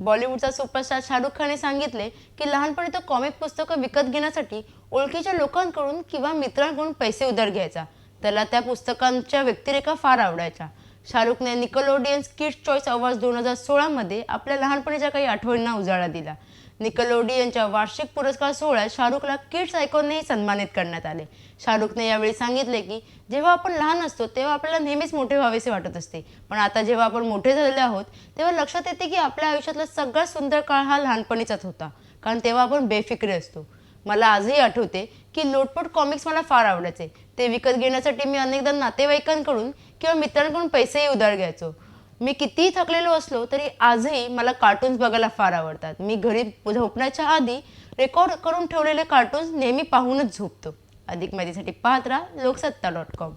बॉलिवूडचा superstar Shahrukh खानने सांगितले की लहानपणी तो कॉमिक पुस्तकं विकत घेण्यासाठी ओळखीच्या लोकांकडून किंवा मित्रांकडून पैसे उधार घ्यायचा। त्याला त्या पुस्तकांच्या व्यक्तिरेखा फार आवडायच्या। शाहरुखने निकलोडियन किड्स चॉईस अवॉर्ड्स 2016 मध्ये आपल्या लहानपणीच्या काही आठवणींना उजाळा दिला। निकलोडियनच्या वार्षिक पुरस्कार सोहळ्यात शाहरुखला किड्स आयकॉननेही सन्मानित करण्यात आले। शाहरुखने यावेळी सांगितले की जेव्हा आपण लहान असतो तेव्हा आपल्याला नेहमीच मोठे व्हावेसे वाटत असते, पण आता जेव्हा आपण मोठे झालेले आहोत तेव्हा लक्षात येते की आपल्या आयुष्यातला सगळ्यात सुंदर काळ हा लहानपणीचाच होता, कारण तेव्हा आपण बेफिक्रे असतो। मला आजही आठवते की लोटपोट कॉमिक्स मला फार आवडायचे। ते विकत घेण्यासाठी मी अनेकदा नातेवाईकांकडून किंवा मित्रांकडून पैसेही उधार घ्यायचो। मी कितीही थकलेलो असलो तरी आजही मला कार्टून्स बघायला फार आवडतात। मी घरी झोपण्याच्या आधी रेकॉर्ड करून ठेवलेले कार्टून्स नेहमी पाहूनच झोपतो। अधिक माहितीसाठी पाहत राहा लोकसत्ता.com।